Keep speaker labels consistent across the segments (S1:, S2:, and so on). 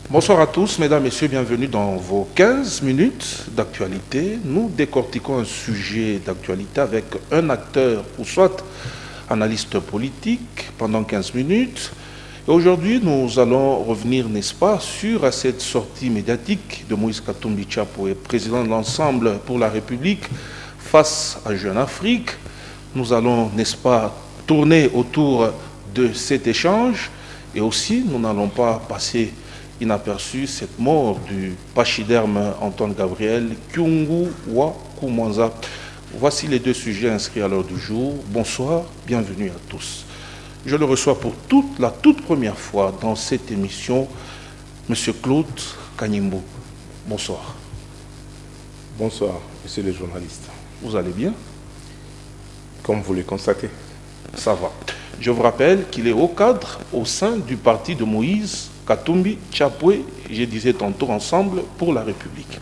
S1: Bonsoir à tous, mesdames, messieurs, bienvenue dans vos 15 minutes d'actualité. Nous décortiquons un sujet d'actualité avec un acteur ou soit analyste politique pendant 15 minutes. Et aujourd'hui, nous allons revenir, n'est-ce pas, sur cette sortie médiatique de Moïse Katumbi Tchapoué, président de l'Ensemble pour la République face à Jeune Afrique. Nous allons, n'est-ce pas, tourner autour de cet échange et aussi, nous n'allons pas passer inaperçu cette mort du pachyderme Antoine Gabriel Kyungu wa Kumwanza. Voici les deux sujets inscrits à l'heure du jour. Bonsoir, bienvenue à tous. Je le reçois pour la toute première fois dans cette émission, M. Claude Kanyimbo. Bonsoir.
S2: Bonsoir, monsieur le journaliste.
S1: Vous allez bien?
S2: Comme vous le constatez.
S1: Ça va. Je vous rappelle qu'il est haut cadre au sein du parti de Moïse Katumbi Tchapoué, je disais tantôt Ensemble pour la République.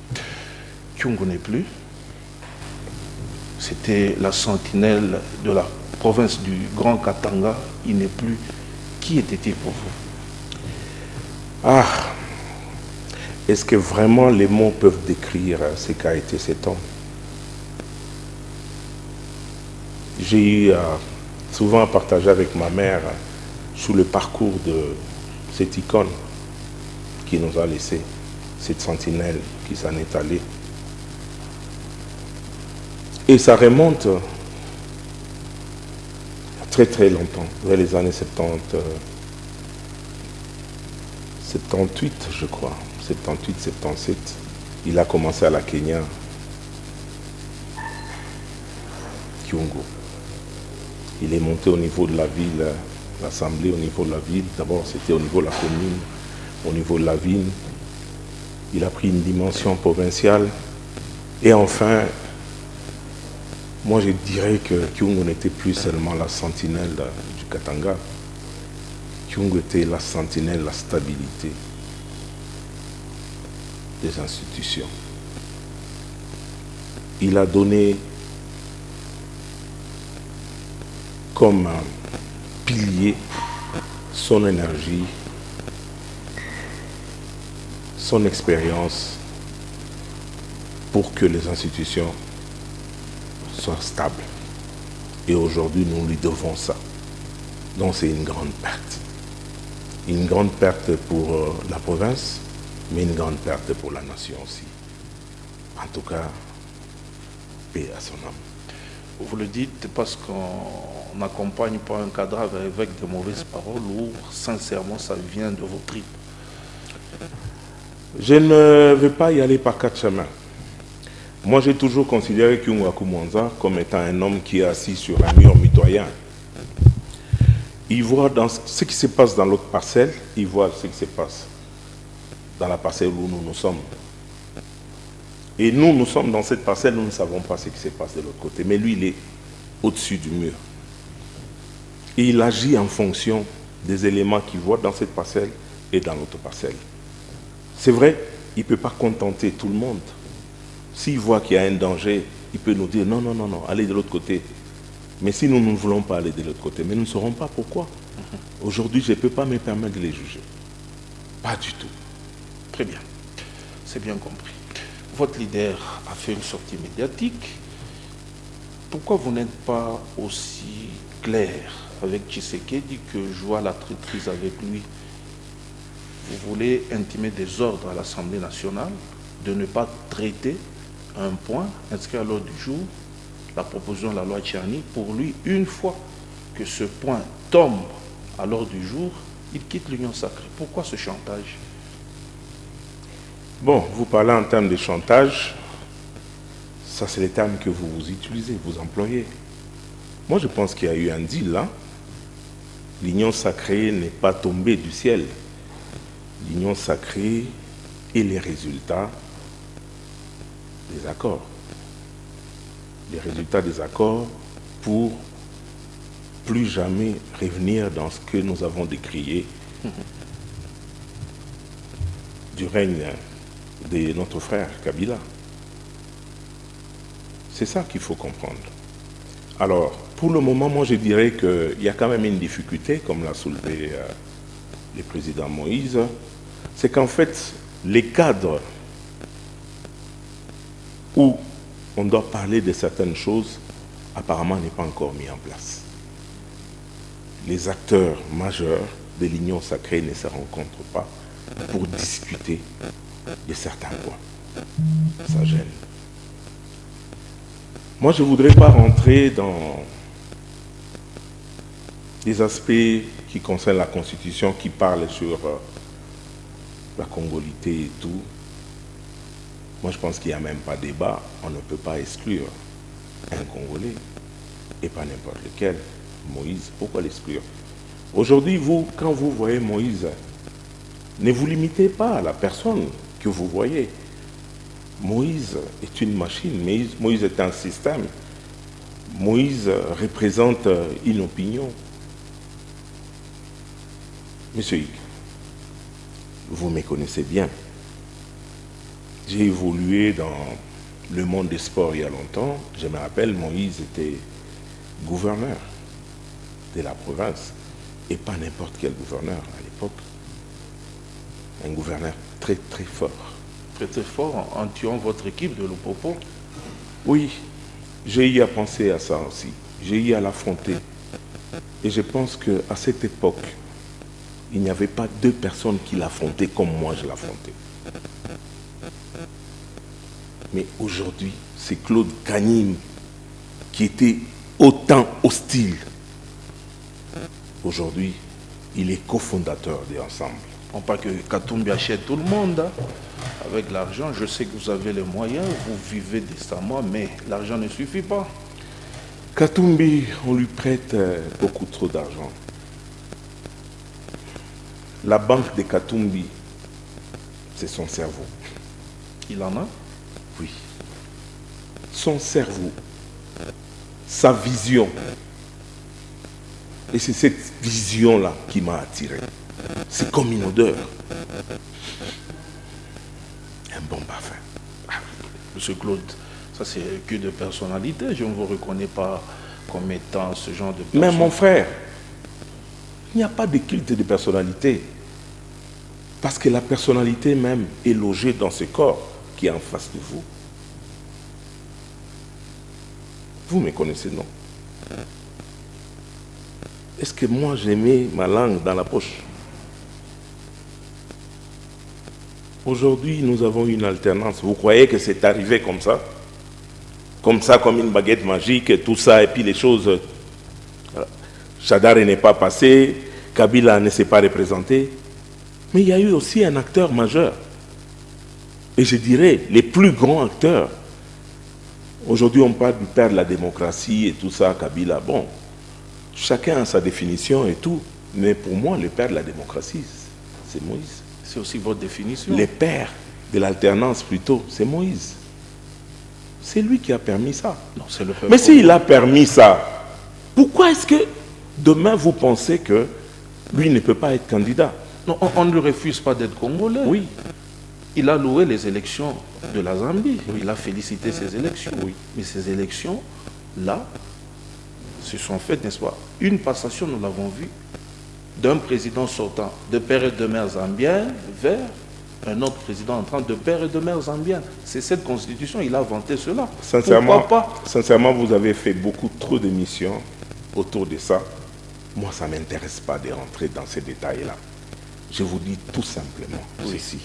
S1: Kyungu n'est plus. C'était la sentinelle de la province du Grand Katanga. Il n'est plus. Qui était-il pour vous?
S2: Ah, est-ce que vraiment les mots peuvent décrire ce qu'a été cet homme? J'ai eu souvent à partager avec ma mère sur le parcours de cette icône qui nous a laissé, cette sentinelle qui s'en est allée. Et ça remonte très très longtemps, vers les années 70, 78 je crois, 78, 77. Il a commencé à la Kenya, Kyungu. Il est monté au niveau de la ville, l'Assemblée au niveau de la ville. D'abord, c'était au niveau de la commune, au niveau de la ville. Il a pris une dimension provinciale. Et enfin, moi je dirais que Kyungu n'était plus seulement la sentinelle du Katanga. Kyungu était la sentinelle, la stabilité des institutions. Il a donné comme pilier son énergie, son expérience pour que les institutions soient stables. Et aujourd'hui, nous lui devons ça. Donc c'est une grande perte. Une grande perte pour la province, mais une grande perte pour la nation aussi. En tout cas, paix à son âme.
S1: Vous le dites parce qu'on n'accompagne pas un cadavre avec de mauvaises paroles ou sincèrement ça vient de vos tripes?
S2: Je ne vais pas y aller par quatre chemins. Moi j'ai toujours considéré Kyungu wa Kumwanza comme étant un homme qui est assis sur un mur mitoyen. Il voit dans ce qui se passe dans l'autre parcelle, il voit ce qui se passe dans la parcelle où nous sommes. Et nous sommes dans cette parcelle, nous ne savons pas ce qui se passe de l'autre côté. Mais lui, il est au-dessus du mur. Et il agit en fonction des éléments qu'il voit dans cette parcelle et dans l'autre parcelle. C'est vrai, il ne peut pas contenter tout le monde. S'il voit qu'il y a un danger, il peut nous dire non, non, non, non, allez de l'autre côté. Mais si nous ne voulons pas aller de l'autre côté, mais nous ne saurons pas pourquoi. Aujourd'hui, je ne peux pas me permettre de les juger. Pas du tout.
S1: Très bien, c'est bien compris. Votre leader a fait une sortie médiatique. Pourquoi vous n'êtes pas aussi clair avec Tshisekedi que je vois la traîtrise avec lui? Vous voulez intimer des ordres à l'Assemblée nationale de ne pas traiter un point inscrit à l'ordre du jour, la proposition de la loi Tchiani. Pour lui, une fois que ce point tombe à l'ordre du jour, il quitte l'Union sacrée. Pourquoi ce chantage?
S2: Bon, vous parlez en termes de chantage, ça c'est les termes que vous utilisez, vous employez. Moi je pense qu'il y a eu un deal là. L'union sacrée n'est pas tombée du ciel. L'union sacrée est les résultats des accords. Les résultats des accords pour plus jamais revenir dans ce que nous avons décrié du règne de notre frère Kabila. C'est ça qu'il faut comprendre. Alors, pour le moment, moi je dirais qu'il y a quand même une difficulté, comme l'a soulevé le président Moïse, c'est qu'en fait, les cadres où on doit parler de certaines choses, apparemment, n'est pas encore mis en place. Les acteurs majeurs de l'Union sacrée ne se rencontrent pas pour discuter de certains points. Ça gêne. Moi, je ne voudrais pas rentrer dans des aspects qui concernent la Constitution, qui parlent sur la congolité et tout. Moi, je pense qu'il n'y a même pas débat. On ne peut pas exclure un Congolais, et pas n'importe lequel. Moïse, pourquoi l'exclure? Aujourd'hui, vous, quand vous voyez Moïse, ne vous limitez pas à la personne que vous voyez. Moïse est une machine, Moïse est un système. Moïse représente une opinion. Monsieur Hugues, vous me connaissez bien. J'ai évolué dans le monde des sports il y a longtemps. Je me rappelle, Moïse était gouverneur de la province. Et pas n'importe quel gouverneur à l'époque. Un gouverneur très très fort.
S1: Très très fort en tuant votre équipe de Lupopo.
S2: Oui, j'ai eu à penser à ça aussi. J'ai eu à l'affronter. Et je pense qu'à cette époque, il n'y avait pas deux personnes qui l'affrontaient comme moi je l'affrontais. Mais aujourd'hui, c'est Claude Kanyim qui était autant hostile. Aujourd'hui, il est cofondateur de Ensemble.
S1: Non pas que Katumbi achète tout le monde. Hein. Avec l'argent, je sais que vous avez les moyens, vous vivez décemment, mais l'argent ne suffit pas.
S2: Katumbi, on lui prête beaucoup trop d'argent. La banque de Katumbi, c'est son cerveau.
S1: Il en a?
S2: Oui. Son cerveau, sa vision. Et c'est cette vision-là qui m'a attiré. C'est comme une odeur. Un bon parfum.
S1: Monsieur Claude, ça c'est que de personnalité. Je ne vous reconnais pas comme étant ce genre de personne.
S2: Mais mon frère, il n'y a pas de culte de personnalité. Parce que la personnalité même est logée dans ce corps qui est en face de vous. Vous me connaissez, non? Est-ce que moi j'ai mis ma langue dans la poche? Aujourd'hui, nous avons une alternance. Vous croyez que c'est arrivé comme ça? Comme ça, comme une baguette magique, et tout ça, et puis les choses... Chadar n'est pas passé, Kabila ne s'est pas représenté. Mais il y a eu aussi un acteur majeur. Et je dirais, les plus grands acteurs. Aujourd'hui, on parle du père de la démocratie et tout ça, Kabila. Bon, chacun a sa définition et tout. Mais pour moi, le père de la démocratie, c'est Moïse.
S1: C'est aussi votre définition.
S2: Le père de l'alternance, plutôt, c'est Moïse. C'est lui qui a permis ça.
S1: Non, c'est le peuple.
S2: Mais s'il a permis ça, pourquoi est-ce que demain vous pensez que lui ne peut pas être candidat?
S1: Non, on ne lui refuse pas d'être congolais.
S2: Oui.
S1: Il a loué les élections de la Zambie. Oui. Il a félicité ces élections. Oui. Mais ces élections-là se sont faites, n'est-ce pas? Une passation, nous l'avons vu, d'un président sortant de père et de mère zambienne vers un autre président entrant de père et de mère zambienne. C'est cette constitution, il a inventé cela.
S2: Sincèrement,
S1: pourquoi pas?
S2: Sincèrement, vous avez fait beaucoup trop d'émissions autour de ça. Moi, ça ne m'intéresse pas de rentrer dans ces détails-là. Je vous dis tout simplement ceci.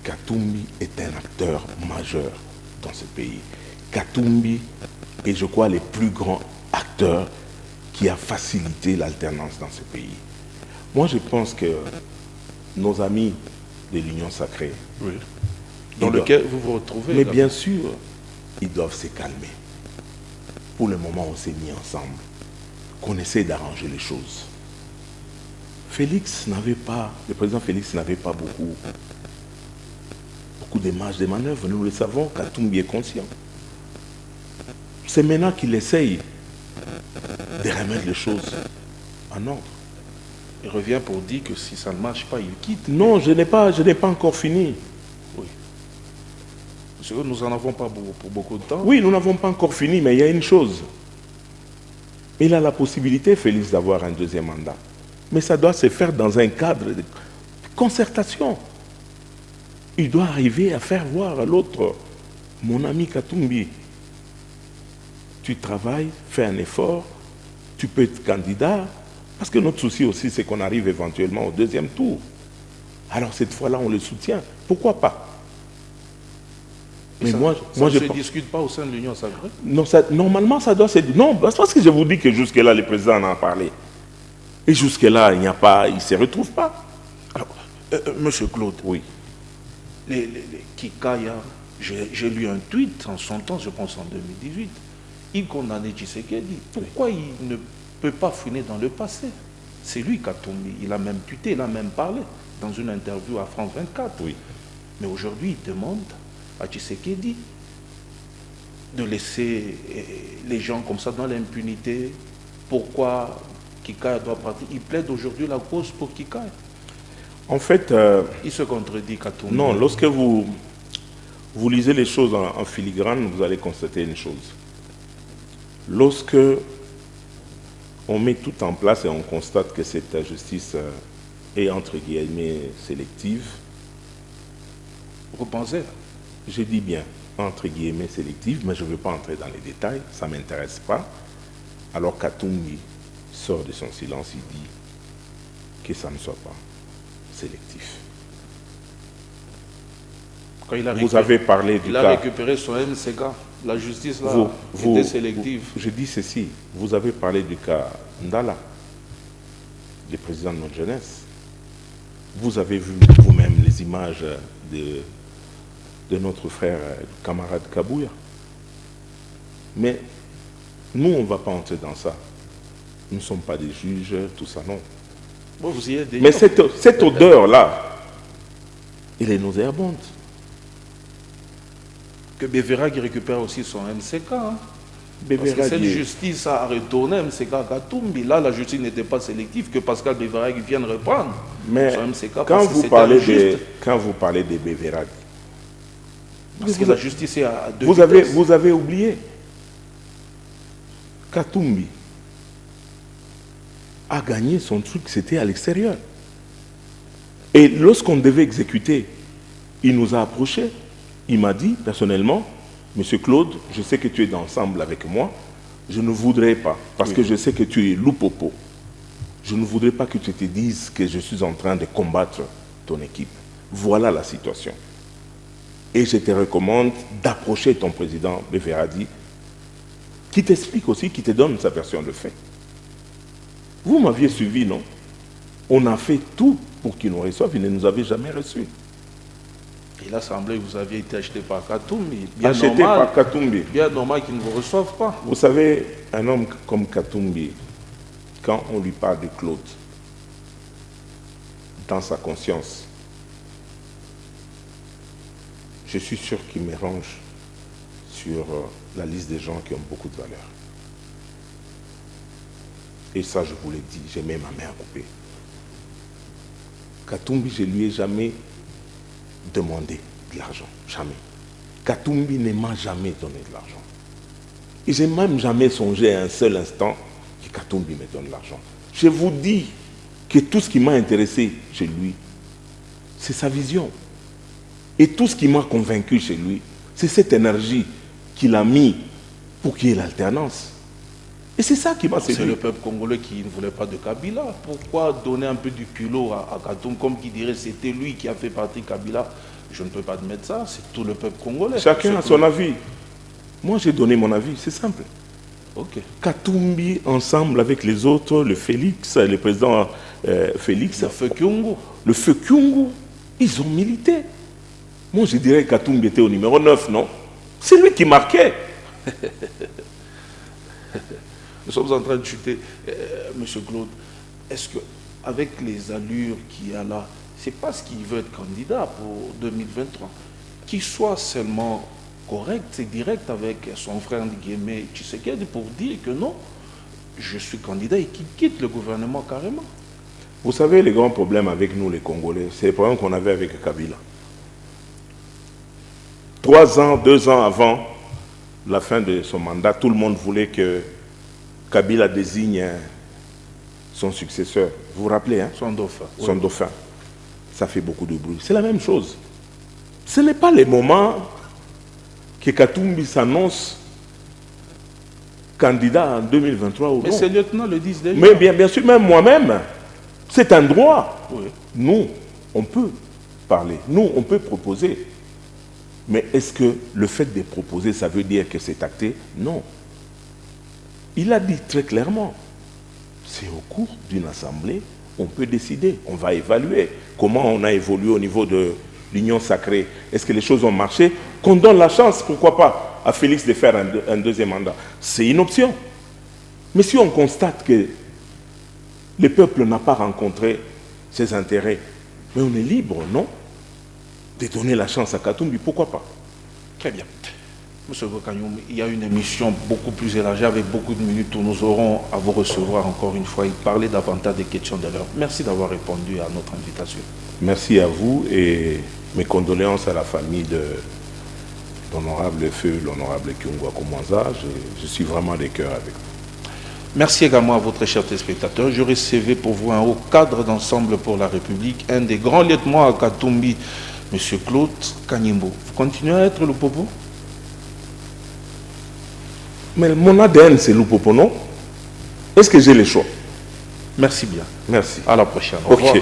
S2: Katumbi est un acteur majeur dans ce pays. Katumbi est, je crois, le plus grand acteur qui a facilité l'alternance dans ce pays. Moi, je pense que nos amis de l'Union sacrée,
S1: oui, dans lequel vous vous retrouvez.
S2: Mais bien sûr, ils doivent se calmer. Pour le moment, on s'est mis ensemble, qu'on essaie d'arranger les choses. Le président Félix n'avait pas beaucoup de marge de manœuvre, nous le savons, Katumbi est conscient. C'est maintenant qu'il essaye de remettre les choses en ordre.
S1: Il revient pour dire que si ça ne marche pas, il quitte.
S2: Non, je n'ai pas encore fini.
S1: Oui. Parce que nous n'en avons pas pour beaucoup de temps.
S2: Oui, nous n'avons pas encore fini, mais il y a une chose. Il a la possibilité, Félix, d'avoir un deuxième mandat. Mais ça doit se faire dans un cadre Concertation. Il doit arriver à faire voir à l'autre, mon ami Katumbi, tu travailles, fais un effort, tu peux être candidat, parce que notre souci aussi, c'est qu'on arrive éventuellement au deuxième tour. Alors cette fois-là, on le soutient. Pourquoi pas?
S1: Mais ça ne se discute pas au sein de l'Union sacrée?
S2: Non, normalement, ça doit se dire. Non, parce que je vous dis que jusque-là, le président en a parlé. Et jusque-là, il n'y a pas, il ne se retrouve pas.
S1: Alors, Monsieur Claude,
S2: oui.
S1: Les Kikaya, j'ai lu un tweet en son temps, je pense en 2018, il condamnait Tshisekedi. Pourquoi il ne peut pas fouiner dans le passé? C'est lui Katumbi, il a même tweeté, il a même parlé dans une interview à France 24.
S2: Oui.
S1: Mais aujourd'hui, il demande à Tshisekedi de laisser les gens comme ça dans l'impunité. Pourquoi Kikaya doit partir? Il plaide aujourd'hui la cause pour Kikaya.
S2: En fait...
S1: il se contredit, Katumbi.
S2: Non, lorsque vous lisez les choses en filigrane, vous allez constater une chose. Lorsque on met tout en place et on constate que cette justice est entre guillemets sélective.
S1: Vous pensez?
S2: Je dis bien entre guillemets sélective, mais je ne veux pas entrer dans les détails, ça ne m'intéresse pas. Alors Katumbi sort de son silence, il dit que ça ne soit pas sélectif.
S1: Quand il a
S2: vous avez parlé du cas...
S1: Il a récupéré son MCK. La justice là était sélective.
S2: Je dis ceci, vous avez parlé du cas Ndala, le président de notre jeunesse. Vous avez vu vous-même les images de notre frère, camarade Kabouya. Mais nous, on ne va pas entrer dans ça. Nous ne sommes pas des juges, tout ça, non.
S1: Bon, vous y êtes déjà.
S2: Mais cette odeur-là, elle est nauséabonde.
S1: Que Beverag récupère aussi son MCK. Hein.
S2: Parce que
S1: cette justice a retourné MCK à Katumbi. Là, la justice n'était pas sélective, que Pascal Beverag vienne reprendre
S2: mais
S1: son MCK.
S2: Quand vous parlez de Beverag,
S1: parce que la justice est à deux
S2: vitesses. Vous avez oublié Katumbi a gagné son truc, c'était à l'extérieur. Et lorsqu'on devait exécuter, il nous a approchés. Il m'a dit personnellement, Monsieur Claude, je sais que tu es ensemble avec moi, je ne voudrais pas, parce que je sais que tu es loupopo, je ne voudrais pas que tu te dises que je suis en train de combattre ton équipe. Voilà la situation. Et je te recommande d'approcher ton président Beveradi, qui t'explique aussi, qui te donne sa version de fait. Vous m'aviez suivi, non? On a fait tout pour qu'il nous reçoive, il ne nous avait jamais reçus.
S1: Il a semblé que vous aviez été acheté par Katumbi.
S2: Par Katumbi.
S1: Bien normal qu'ils ne vous reçoivent pas.
S2: Vous savez, un homme comme Katumbi, quand on lui parle de Claude, dans sa conscience, je suis sûr qu'il me range sur la liste des gens qui ont beaucoup de valeur. Et ça, je vous l'ai dit, j'ai mis ma main à couper. Katumbi, je ne lui ai jamais demandé de l'argent. Jamais. Katumbi ne m'a jamais donné de l'argent. Et je n'ai même jamais songé un seul instant que Katumbi me donne de l'argent. Je vous dis que tout ce qui m'a intéressé chez lui, c'est sa vision. Et tout ce qui m'a convaincu chez lui, c'est cette énergie qu'il a mis pour qu'il y ait l'alternance. Et c'est ça qui m'a séduit.
S1: C'est le peuple congolais qui ne voulait pas de Kabila. Pourquoi donner un peu du culot à Katumbi, comme qui dirait c'était lui qui a fait partie de Kabila? Je ne peux pas admettre ça, c'est tout le peuple congolais.
S2: Chacun a son avis. Moi, j'ai donné mon avis, c'est simple.
S1: Ok.
S2: Katumbi, ensemble avec les autres, le Félix, le président Félix.
S1: Le feu Kyungu.
S2: Le feu Kyungu, ils ont milité. Moi, je dirais que Katumbi était au numéro 9, non? C'est lui qui marquait.
S1: Nous sommes en train de chuter. Monsieur Claude, est-ce qu'avec les allures qu'il y a là, c'est parce qu'il veut être candidat pour 2023, qu'il soit seulement correct, c'est direct avec son frère Guémé Tshisekedi pour dire que non, je suis candidat et qu'il quitte le gouvernement carrément?
S2: Vous savez, les grands problèmes avec nous, les Congolais, c'est les problèmes qu'on avait avec Kabila. 3 ans, 2 ans avant la fin de son mandat, tout le monde voulait que Kabila désigne son successeur. Vous vous rappelez, hein?
S1: Son dauphin.
S2: Son dauphin. ça fait beaucoup de bruit. C'est la même chose. Ce n'est pas le moment que Katumbi s'annonce candidat en 2023 ou non.
S1: Mais ces lieutenants le disent déjà.
S2: Mais bien sûr, même moi-même, c'est un droit.
S1: Oui.
S2: Nous, on peut parler. Nous, on peut proposer. Mais est-ce que le fait de proposer, ça veut dire que c'est acté? Non. Il a dit très clairement, c'est au cours d'une assemblée, on peut décider, on va évaluer comment on a évolué au niveau de l'union sacrée. Est-ce que les choses ont marché? Qu'on donne la chance, pourquoi pas, à Félix de faire un deuxième mandat. C'est une option. Mais si on constate que le peuple n'a pas rencontré ses intérêts, mais on est libre, non, de donner la chance à Katumbi, pourquoi pas?
S1: Très bien. Monsieur Gokanyoum, il y a une émission beaucoup plus élargie avec beaucoup de minutes où nous aurons à vous recevoir encore une fois et parler davantage des questions de l'heure. Merci d'avoir répondu à notre invitation.
S2: Merci à vous et mes condoléances à la famille de l'honorable feu, l'honorable Kyungwa Komwanza. Je suis vraiment de cœur avec vous.
S1: Merci également à votre chers téléspectateurs. Je recevais pour vous un haut cadre d'ensemble pour la République, un des grands lieutenants à Katumbi, M. Claude Kanyimbo. Vous continuez à être le Popo?
S2: Mais mon ADN, c'est Lupopo, non? Est-ce que j'ai le choix?
S1: Merci bien.
S2: Merci.
S1: À la prochaine. Au revoir.